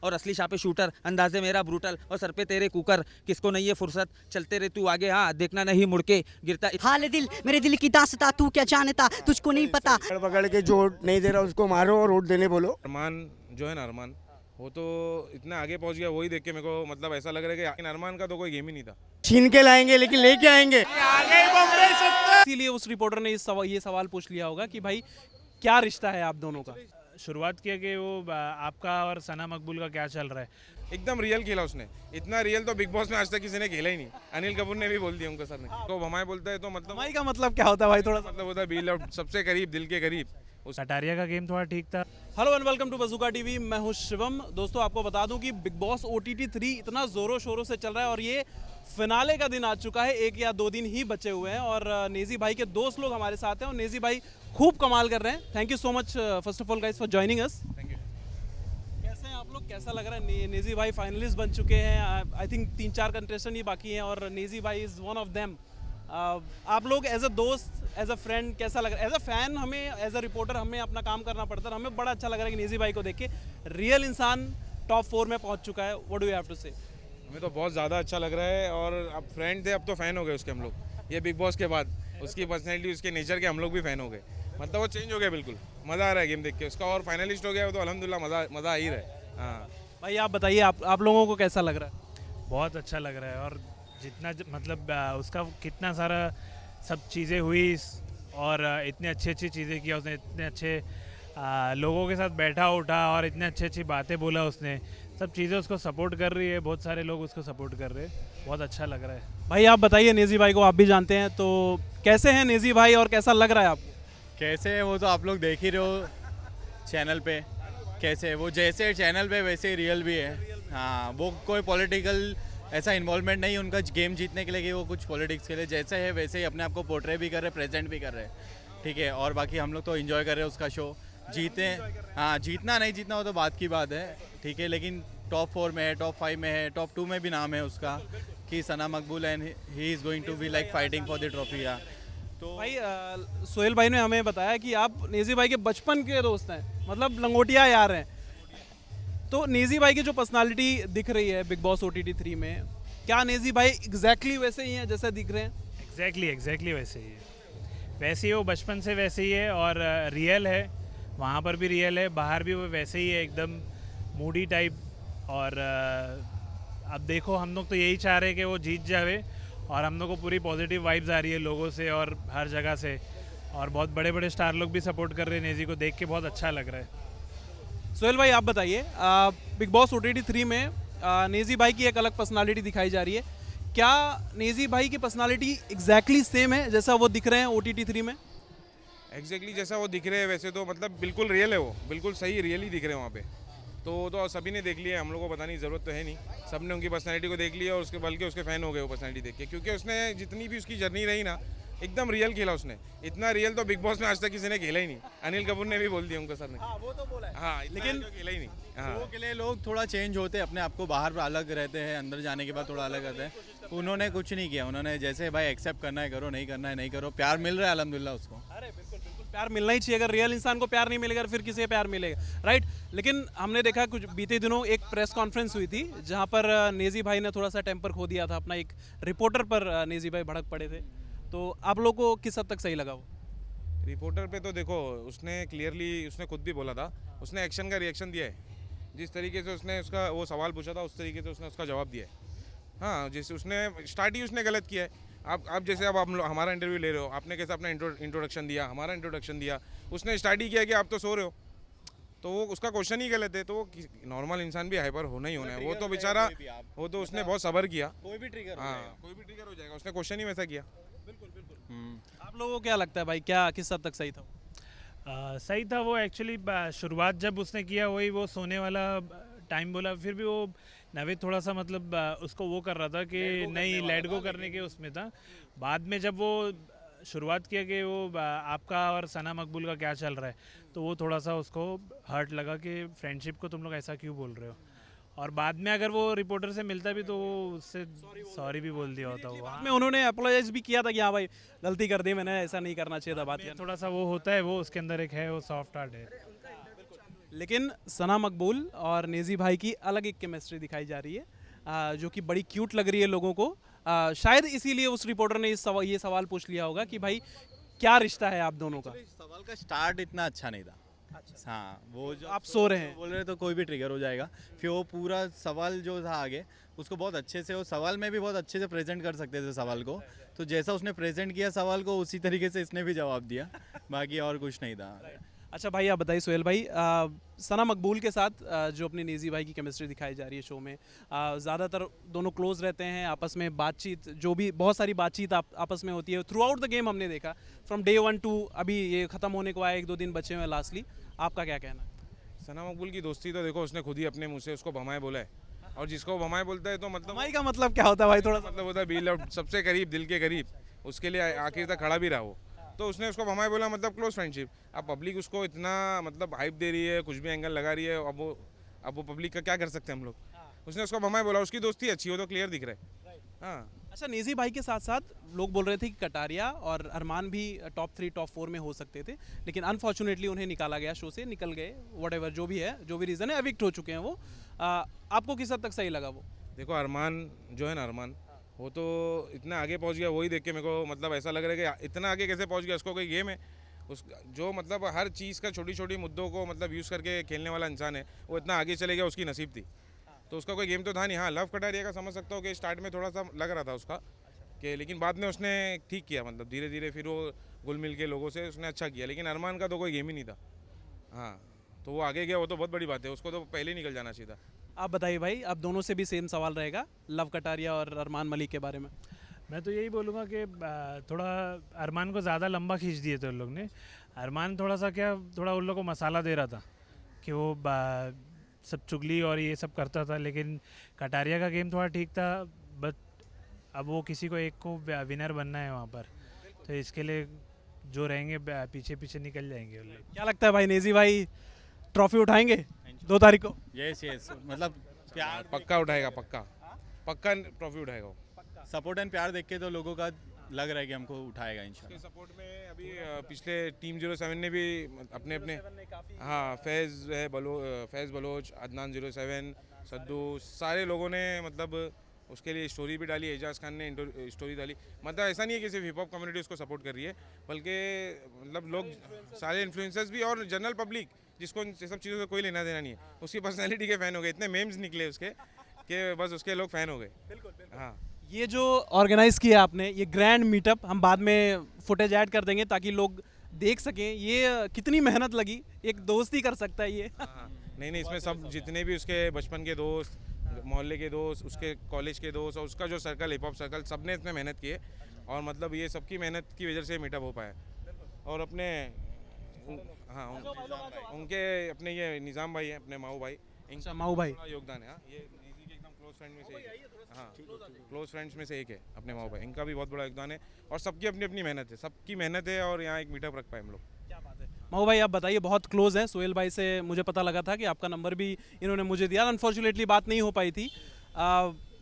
और असली शापे शूटर, अंदाजे मेरा ब्रूटल और सर पे तेरे कुकर, किसको नहीं है फुर्सत, चलते रहे तू आगे, हाँ देखना नहीं मुड़ के, गिरता हाल दिल मेरे दिल की दास्तां तू क्या जानता तुझको नहीं पता। पकड़ पकड़ के जो नहीं दे रहा उसको मारो और वोट देने बोलो। अरमान जो है ना, अरमान वो तो इतना आगे पहुंच गया, वही देख के मेरे को मतलब ऐसा लग रहा है कि अरमान का तो कोई गेम ही नहीं था। छीन के लाएंगे लेकिन लेके आएंगे। इसीलिए उस रिपोर्टर ने ये सवाल पूछ लिया होगा कि भाई क्या रिश्ता है आप दोनों का। शुरुआत किया कि वो आपका और सना मकबूल का क्या चल रहा है। एकदम रियल खेला उसने, इतना रियल तो बिग बॉस में आज तक किसी ने खेला ही नहीं। अनिल कपूर ने भी बोल दिया उनके सर ने, तो हमारे बोलता है तो मतलब भाई का मतलब क्या होता है भाई, थोड़ा सा मतलब होता है बी लव्ड, सबसे करीब, दिल के करीब। कटारिया का गेम थोड़ा ठीक था। Hello and welcome to Bazooka TV, मैं हूं शिवम। दोस्तों आपको बता दूं कि बिग बॉस OTT 3 इतना ज़ोरों शोरों से चल रहा है और ये फिनाले का दिन आ चुका है, 1 या 2 दिन ही बचे हुए हैं और नेजी भाई के दोस्त लोग हमारे साथ हैं और नेजी भाई खूब कमाल कर रहे हैं। Thank you so much first of all guys for joining us. Thank you. कैसे हैं आप लोग, कैसा लग रहा है? नेजी भाई फाइनलिस्ट बन चुके हैं, आई थिंक 3-4 कंटेस्टेंट ही बाकी हैं और नेजी भाई इज़ वन ऑफ देम। आप लोग एज अ दोस्त, एज अ फ्रेंड कैसा लग रहा है? एज अ फैन हमें, एज अ रिपोर्टर हमें अपना काम करना पड़ता है, हमें बड़ा अच्छा लग रहा है कि नेजी भाई को देख के रियल इंसान टॉप 4 में पहुंच चुका है। What do you have to say? हमें तो बहुत ज़्यादा अच्छा लग रहा है और अब फ्रेंड थे, अब तो फ़ैन हो गए उसके हम लोग। ये बिग बॉस के बाद उसकी पर्सनैलिटी, उसके नेचर के हम लोग भी फ़ैन हो गए। मतलब वो चेंज हो गया बिल्कुल, मज़ा आ रहा है गेम देख के उसका। और फाइनलिस्ट हो गया वो तो अल्हम्दुलिल्लाह मज़ा आ ही रहा है। हाँ भाई आप बताइए, आप लोगों को कैसा लग रहा है? बहुत अच्छा लग रहा है और जितना मतलब उसका कितना सारा सब चीज़ें हुई और इतने अच्छी अच्छी चीज़ें किया उसने, इतने अच्छे लोगों के साथ बैठा उठा और इतने अच्छी अच्छी बातें बोला उसने। सब चीज़ें उसको सपोर्ट कर रही है, बहुत सारे लोग उसको सपोर्ट कर रहे हैं। बहुत अच्छा लग रहा है। भाई आप बताइए, नेजी भाई को आप भी जानते हैं, तो कैसे हैं नेजी भाई और कैसा लग रहा है आपको? कैसे है वो तो आप लोग देख ही रहे हो चैनल पे। कैसे है वो, जैसे चैनल पे वैसे ही रियल भी है। हाँ, वो कोई पॉलिटिकल ऐसा इन्वॉल्वमेंट नहीं उनका गेम जीतने के लिए कि वो कुछ पॉलिटिक्स के लिए, जैसे है वैसे ही अपने आप को पोर्ट्रे भी कर रहे, प्रेजेंट भी कर रहे हैं। ठीक है, और बाकी हम लोग तो इन्जॉय कर रहे हैं उसका शो। जीते, हाँ जीतना नहीं जीतना वो तो बात की बात है, ठीक है, लेकिन टॉप 4 में है, टॉप 5 में है, टॉप 2 में भी नाम है उसका कि Sana Maqbool and he is going to be like fighting for the trophy. या तो भाई सोहेल भाई ने हमें बताया कि आप नेजी भाई के बचपन के दोस्त हैं, मतलब लंगोटिया यार हैं। तो नेजी भाई की जो पर्सनालिटी दिख रही है बिग बॉस OTT 3 में, क्या नेजी भाई एग्जैक्टली वैसे ही हैं जैसे दिख रहे हैं? एग्जैक्टली वैसे ही है। वैसे ही वो बचपन से वैसे ही है और रियल है, वहाँ पर भी रियल है, बाहर भी वो वैसे ही है, एकदम मूडी टाइप। और अब देखो, हम लोग तो यही चाह रहे हैं कि वो जीत जावे और हम लोग को पूरी पॉजिटिव वाइब्स आ रही है लोगों से और हर जगह से, और बहुत बड़े बड़े स्टार लोग भी सपोर्ट कर रहे हैं नेजी को, देख के बहुत अच्छा लग रहा है। सोहेल भाई आप बताइए, बिग बॉस OTT 3 में नेजी भाई की एक अलग पर्सनालिटी दिखाई जा रही है। क्या नेजी भाई की पर्सनालिटी एग्जैक्टली सेम है जैसा वो दिख रहे हैं OTT 3 में? एग्जैक्टली जैसा वो दिख रहे हैं वैसे तो मतलब बिल्कुल रियल है, वो बिल्कुल सही रियल ही दिख रहे हैं वहाँ पे। तो सभी ने देख लिया, हम लोग को बताने की ज़रूरत तो है नहीं, सब ने उनकी पर्सनैलिटी को देख लिया और उसके बल्कि उसके फ़ैन हो गए वो पर्सनैलिटी देख के, क्योंकि उसने जितनी भी उसकी जर्नी रही ना, एकदम रियल खेला उसने। इतना रियल तो बिग बॉस में आज तक किसी ने खेला ही नहीं। अनिल कपूर ने भी बोल दिया उनके सर ने। हाँ, वो तो बोला है। हाँ, लेकिन खेला ही नहीं। हाँ, शो के लिए लोग थोड़ा चेंज होते हैं, अपने आप को बाहर अलग रहते हैं, अंदर जाने के बाद थोड़ा अलग रहते हैं। उन्होंने कुछ नहीं किया, उन्होंने जैसे भाई एक्सेप्ट करना है करो, नहीं करना है नहीं करो, प्यार मिल रहा है अल्हम्दुलिल्लाह उसको। अरे बिल्कुल बिल्कुल, प्यार मिलना ही चाहिए। अगर रियल इंसान को प्यार नहीं मिलेगा फिर किसे प्यार मिलेगा, राइट? लेकिन हमने देखा कुछ बीते दिनों एक प्रेस कॉन्फ्रेंस हुई थी जहां पर नेजी भाई ने थोड़ा सा टेम्पर खो दिया था अपना, एक रिपोर्टर पर नेजी भाई भड़क पड़े थे। तो आप लोग को किस हद तक सही लगा वो? रिपोर्टर पे तो देखो, उसने क्लियरली, उसने खुद भी बोला था, उसने एक्शन का रिएक्शन दिया है। जिस तरीके से उसने उसका वो सवाल पूछा था उस तरीके से उसने उसका जवाब दिया है। हाँ, जैसे उसने स्टार्ट ही उसने गलत किया है। आप जैसे अब आप हमारा इंटरव्यू ले रहे हो, आपने कैसे अपना इंट्रोडक्शन दिया, हमारा इंट्रोडक्शन दिया, उसने स्टार्ट ही किया कि आप तो सो रहे हो, तो वो उसका क्वेश्चन ही गलत है। तो नॉर्मल इंसान भी हाइपर होना ही होना है, वो तो बेचारा, वो तो उसने बहुत सबर किया। कोई भी ट्रिगर हाँ, कोई भी ट्रिगर हो जाएगा, उसने क्वेश्चन ही वैसा किया। बिल्कुल बिल्कुल। आप लोगों को क्या लगता है भाई, क्या किस हद तक सही था? सही था वो एक्चुअली। शुरुआत जब उसने किया वही वो सोने वाला टाइम बोला, फिर भी वो नवेद थोड़ा सा मतलब उसको वो कर रहा था कि नहीं, लेट गो करने के उसमें था। बाद में जब वो शुरुआत किया कि वो आपका और सना मकबूल का क्या चल रहा है, तो वो थोड़ा सा उसको हर्ट लगा कि फ्रेंडशिप को तुम लोग ऐसा क्यों बोल रहे हो। और बाद में अगर वो रिपोर्टर से मिलता भी तो वो उससे सॉरी भी बोल दिया होता वो। बाद में उन्होंने अपोलोजाइज भी किया था कि हाँ भाई गलती कर दी मैंने, ऐसा नहीं करना चाहिए था। बात थोड़ा सा वो होता है, वो उसके अंदर एक है, वो सॉफ्ट हार्ट है। लेकिन सना मकबूल और नेजी भाई की अलग एक केमिस्ट्री दिखाई जा रही है, जो कि बड़ी क्यूट लग रही है लोगों को। शायद इसीलिए उस रिपोर्टर ने ये सवाल पूछ लिया होगा कि भाई क्या रिश्ता है आप दोनों का। सवाल का स्टार्ट इतना अच्छा नहीं था। हाँ, वो जो आप सो रहे हैं। बोल रहे तो कोई भी ट्रिगर हो जाएगा। फिर वो पूरा सवाल जो था आगे उसको बहुत अच्छे से, वो सवाल में भी बहुत अच्छे से प्रेजेंट कर सकते थे सवाल को। तो जैसा उसने प्रेजेंट किया सवाल को उसी तरीके से इसने भी जवाब दिया, बाकी और कुछ नहीं था। अच्छा भाई, आप बताइए सोहेल भाई, सना मकबूल के साथ जो अपने नेजी भाई की केमिस्ट्री दिखाई जा रही है शो में, ज़्यादातर दोनों क्लोज रहते हैं, आपस में बातचीत जो भी बहुत सारी बातचीत आपस में होती है थ्रू आउट द गेम, हमने देखा फ्रॉम डे 1 टू अभी ये ख़त्म होने को आया, 1-2 दिन बचे हुए हैं लास्टली। आपका क्या कहना है? सना मकबूल की दोस्ती तो देखो उसने खुद ही अपने मुंह से उसको भमाए बोला है, और जिसको भमाए बोलता है तो मतलब हमारी का मतलब क्या होता है भाई, थोड़ा सा मतलब होता है बी लव्ड, सबसे करीब, दिल के करीब, उसके लिए आखिर तक खड़ा भी रहा वो, तो उसने उसको भमाए बोला, मतलब क्लोज फ्रेंडशिप। अब पब्लिक उसको इतना मतलब हाइप दे रही है, कुछ भी एंगल लगा रही है, अब वो पब्लिक का क्या कर सकते हैं हम लोग। उसने उसको भमाए बोला, उसकी दोस्ती अच्छी हो तो क्लियर दिख रहा है। हाँ, अच्छा, नेजी भाई के साथ साथ लोग बोल रहे थे कि कटारिया और अरमान भी टॉप 3 टॉप 4 में हो सकते थे, लेकिन अनफॉर्चुनेटली उन्हें निकाला गया शो से, निकल गए, व्हाटएवर जो भी है, जो भी रीज़न है, एविक्ट हो चुके हैं वो। आपको किस हद तक सही लगा वो? देखो अरमान जो है ना, अरमान वो तो इतना आगे पहुंच गया, वही देख के मेरे को मतलब ऐसा लग रहा है कि इतना आगे कैसे पहुंच गया, उसको कोई गेम है उस जो मतलब हर चीज़ का छोटी छोटी मुद्दों को मतलब यूज़ करके खेलने वाला इंसान है, वो इतना आगे चले गया, उसकी नसीब थी। तो उसका कोई गेम तो था नहीं। हाँ, लव कटारिया का समझ सकता हूँ कि स्टार्ट में थोड़ा सा लग रहा था उसका कि, लेकिन बाद में उसने ठीक किया, मतलब धीरे धीरे फिर वो घुल मिल के लोगों से उसने अच्छा किया, लेकिन अरमान का तो कोई गेम ही नहीं था। हाँ, तो वो आगे गया, वो तो बहुत बड़ी बात है, उसको तो पहले ही निकल जाना चाहिए था। आप बताइए भाई, आप दोनों से भी सेम सवाल रहेगा लव कटारिया और अरमान मलिक के बारे में। मैं तो यही बोलूँगा कि थोड़ा अरमान को ज़्यादा लंबा खींच दिए थे उन लोग ने। अरमान थोड़ा सा क्या, थोड़ा उन लोग को मसाला दे रहा था कि वो सब चुगली और ये सब करता था, लेकिन कटारिया का गेम थोड़ा ठीक था, बट अब वो किसी को एक को विनर बनना है वहाँ पर, तो इसके लिए जो रहेंगे पीछे पीछे निकल जाएंगे उन लोग। क्या लगता है भाई, नेजी भाई ट्रॉफी उठाएंगे 2 तारीख को? यस, मतलब प्यार, पक्का उठाएगा, पक्का पक्का ट्रॉफी उठाएगा वो। सपोर्ट एंड प्यार देख के तो लोगों का लग रहा है कि हमको उठाएगा इंशाल्लाह। के सपोर्ट में अभी पिछले टीम 07 ने भी अपने अपने, हाँ, फैज़ बलोच, अदनान 07, सद्दू, सारे लोगों ने मतलब उसके लिए स्टोरी भी डाली, एजाज खान ने स्टोरी डाली। मतलब ऐसा नहीं है कि सिर्फ हिप हॉप कम्युनिटी उसको सपोर्ट कर रही है, बल्कि मतलब लोग सारे इन्फ्लुएंसर्स भी और जनरल पब्लिक जिसको इन सब चीज़ों से कोई लेना देना नहीं है, उसकी पर्सनैलिटी के फ़ैन हो गए, इतने मेम्स निकले उसके कि बस उसके लोग फ़ैन हो गए। हाँ, ये जो ऑर्गेनाइज किया आपने, ये ग्रैंड मीटअप, हम बाद में फुटेज ऐड कर देंगे ताकि लोग देख सकें ये कितनी मेहनत लगी, एक दोस्त ही कर सकता है ये। हाँ, नहीं, इसमें सब जितने भी उसके बचपन के दोस्त, मोहल्ले के दोस्त, उसके कॉलेज के दोस्त और उसका जो सर्कल, हिप हॉप सर्कल, सब ने इसमें मेहनत की है, और मतलब ये सबकी मेहनत की वजह से मीटअप हो पाया। और अपने हाँ, उनके अपने ये निज़ाम भाई हैं, अपने माऊ भाई, इनका माऊ भाई बड़ा योगदान है। हाँ, ये इजी के एकदम क्लोज फ्रेंड में से एक है। हाँ, क्लोज फ्रेंड्स में से एक है अपने माऊ भाई, इनका भी बहुत बड़ा योगदान है, और सबकी अपनी अपनी मेहनत है, सबकी मेहनत है, और यहाँ एक मीटअप रख पाए हम लोग। क्या बात है। माऊ भाई, आप बताइए, बहुत क्लोज हैं सोहेल भाई से, मुझे पता लगा था कि आपका नंबर भी इन्होंने मुझे दिया, अनफॉर्चुनेटली बात नहीं हो पाई थी।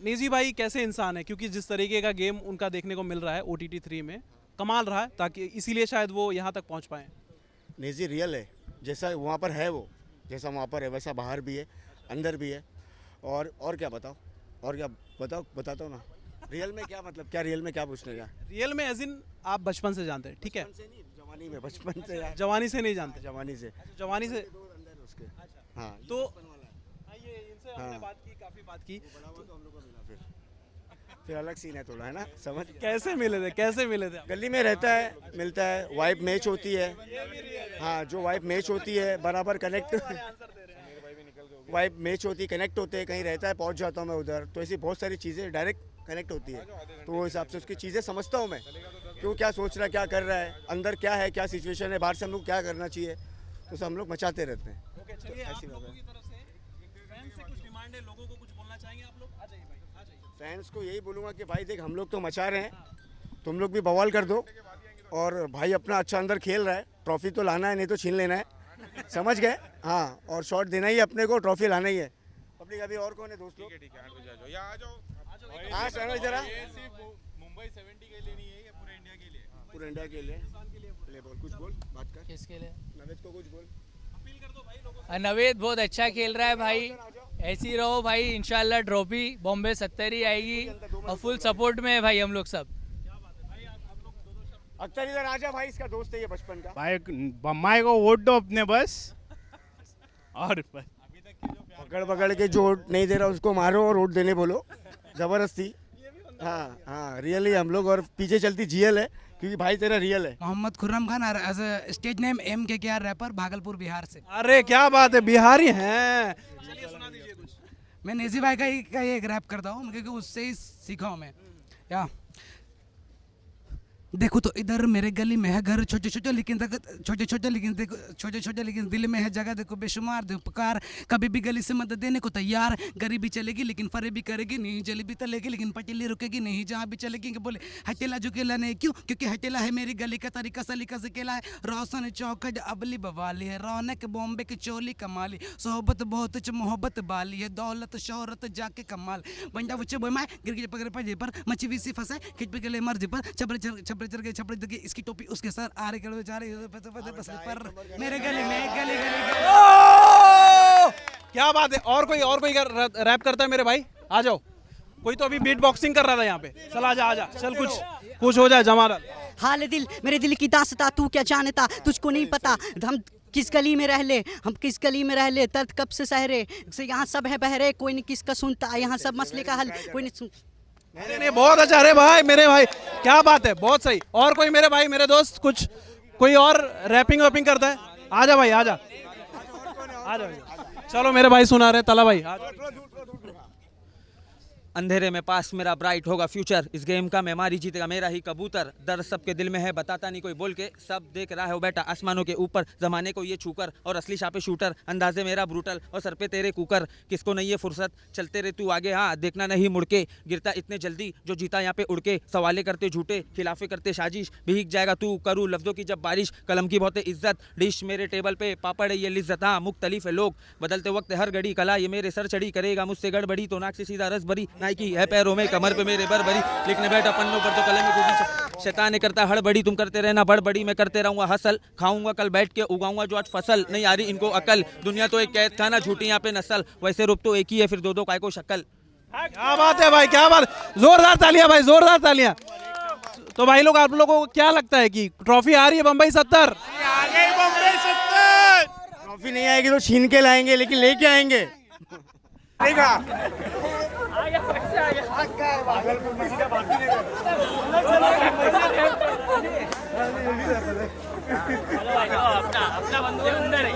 नेजी भाई कैसे इंसान है, क्योंकि जिस तरीके का गेम उनका देखने को मिल रहा है OTT 3 में, कमाल रहा है, ताकि इसीलिए शायद वो यहाँ तक पहुँच पाएँ। नेजी रियल है, जैसा वहाँ पर है वो, जैसा वहाँ पर है वैसा बाहर भी है, अंदर भी है। और क्या बताओ, और क्या बताओ, बताता हूँ ना। रियल में क्या मतलब, क्या रियल में क्या पूछने का? रियल में एज इन आप बचपन से जानते हैं, ठीक है? बचपन से नहीं, जवानी में, बचपन से यार, जवानी से नहीं जानते? जवानी से, जवानी से। अंदर उसके। हाँ, तो ये ये इनसे हमने बात की, काफ़ी बात की। बड़ा हुआ तो हम लोग को मिला, फिर अलग सीन है थोड़ा, है ना, समझ। कैसे मिले थे, कैसे मिले थे? गली में रहता है, मिलता है, वाइब मैच होती है। हाँ, जो वाइब मैच होती है बराबर कनेक्ट, वाइब मैच होती है, कनेक्ट होते हैं, कहीं रहता है पहुंच जाता हूँ मैं उधर, तो ऐसी बहुत सारी चीज़ें डायरेक्ट कनेक्ट होती है, तो वो हिसाब से उसकी चीज़ें समझता हूँ मैं, क्यों क्या सोच रहा है, क्या कर रहा है, अंदर क्या है, क्या सिचुएशन है, बाहर से हम लोग क्या करना चाहिए, तो सब हम लोग मचाते रहते हैं। चलिए, आप लोगों की तरफ से फैंस से कुछ डिमांड है, लोगों को कुछ बोलना चाहेंगे आप लोग? आ जाइए भाई, आ जाइए। फैंस को यही बोलूँगा कि भाई देख, हम लोग तो मचा रहे हैं, तुम लोग भी बवाल कर दो, और भाई अपना अच्छा अंदर खेल रहा है, ट्रॉफी तो लाना है, नहीं तो छीन लेना है, समझ गए? हाँ, और शॉट देना ही अपने को, ट्रॉफी लाना ही है। पब्लिक अभी और कौन है दोस्त लोग? ठीक है, 8 बजे आ जाओ, या आ जाओ। हाँ सर, जरा मुंबई 70 के लिए नहीं है, ये पूरे इंडिया के लिए। पूरे इंडिया के लिए ले बोल, कुछ बोल, बात कर। किसके लिए? नवेद को कुछ बोल। नवेद बहुत अच्छा खेल रहा है भाई, ऐसे ही रहो भाई, इंशाल्लाह ट्रॉफी बॉम्बे 70 ही आएगी और फुल सपोर्ट में है भाई हम लोग सब। अख्तर इधर आजा भाई, इसका दोस्त है ये बचपन का। भाई बम्माई को वोट दो अपने बस, और बस। पकड़ पकड़ के जो वोट नहीं दे रहा उसको मारो और वोट देने बोलो जबरदस्ती। हाँ हाँ, रियली हम लोग, और पीछे चलती जीएल है क्योंकि भाई तेरा रियल है। Mohammad Khurram Khan, as a stage name MKKR rapper, Bhagalpur Bihar से। अरे क्या बात है, बिहारी हैं। मैं नेजी भाई का ही एक रैप करता हूँ क्योंकि उससे ही सीखा हूँ मैं। या देखो तो इधर मेरे गली में है घर, छोटे छोटे लेकिन देखो छोटे छोटे लेकिन दिल में है जगह, देखो बेशुमार दे उपकार, कभी भी गली से मदद देने को तैयार, गरीबी चलेगी लेकिन फरेबी करेगी नहीं, जलेबी तलेगी लेकिन पटेली रुकेगी नहीं, जहाँ भी चलेगी कि बोले हटेला झुकेला नहीं, क्यों? क्योंकि हटेला है मेरी गली का तरीका, सलीका से केला है, रोशन चौखट अबली बवाली है, रौनक बॉम्बे की चोली कमाली, सोहबत बहुत मोहब्बत बाली है, दौलत शोहरत जाके कमाल, बंडा बच्चे बोए माए गिर गिर पकड़ पड़े पर मची वीसी फंसे खिट पे गले मर्जी पर छपड़े चढ़ के इसकी टोपी उसके सर आ रहे गले जा रहे पर मेरे गले में गले क्या बात है। और कोई रैप करता है मेरे भाई, आ जाओ। कोई तो अभी बीट बॉक्सिंग कर रहा था यहाँ पे, चल आजा चल, कुछ हो जाए जमा। हाल दिल मेरे दिल की दास्तां तू क्या जानता, तुझको नहीं पता हम किस गली में रह ले, हम किस गली में रह ले, दर्द कब से सहरे से, यहाँ सब है बहरे, कोई नहीं किसका सुनता, यहाँ सब मसले का हल कोई नहीं सुन। नहीं, बहुत अच्छा। अरे भाई मेरे भाई क्या बात है, बहुत सही। और कोई मेरे भाई, मेरे दोस्त, कुछ कोई और रैपिंग वैपिंग करता है? आजा भाई, आजा। चलो मेरे भाई सुना रहे, तला भाई अंधेरे में पास मेरा ब्राइट होगा फ्यूचर, इस गेम का मेमारी जीतेगा मेरा ही कबूतर, दर्द सबके दिल में है बताता नहीं कोई बोल के, सब देख रहा है वो बैठा आसमानों के ऊपर, जमाने को ये छूकर, और असली शापे शूटर, अंदाजे मेरा ब्रूटल और सर पे तेरे कुकर, किसको नहीं है फुर्सत, चलते रहे तू आगे, हाँ देखना नहीं मुड़ के, गिरता इतने जल्दी जो जीता यहाँ पे उड़ के, सवाले करते झूठे खिलाफे करते साजिश, भीग जाएगा तू करूँ लफ्जों की जब बारिश, कलम की बहुत इज्जत, डिश मेरे टेबल पे पापड़ है ये लिज्जत, हाँ मुख्तलिफ है लोग, बदलते वक्त हर घड़ी कला ये मेरे सर चढ़ी, करेगा मुझसे गड़बड़ी तो नाक से सीधा रस भरी, नाइकी है पैरों में कमर पे मेरे बरबरी, लिखने बैठा पन्नों पर तो कलम में क्योंकि शैतान ने करता हड़बड़ी, तुम करते रहना बड़बड़ी, मैं करते रहूंगा हसल, खाऊंगा कल बैठ के उगाऊंगा जो आज फसल, नहीं आ रही इनको अकल, दुनिया तो एक कैद खाना झूठी यहाँ पे नस्ल, वैसे रूप तो एक ही है फिर दो काय को शक्ल। क्या बात है भाई, क्या बात, जोरदार तालियां भाई, जोरदार तालियां। तो भाई लोग, आप लोगों को क्या लगता है कि ट्रॉफी आ रही है बम्बई 70? ट्रॉफी नहीं आएगी तो छीन के लाएंगे, लेकिन लेके आएंगे। देखा अपना बंदूक अंदर है।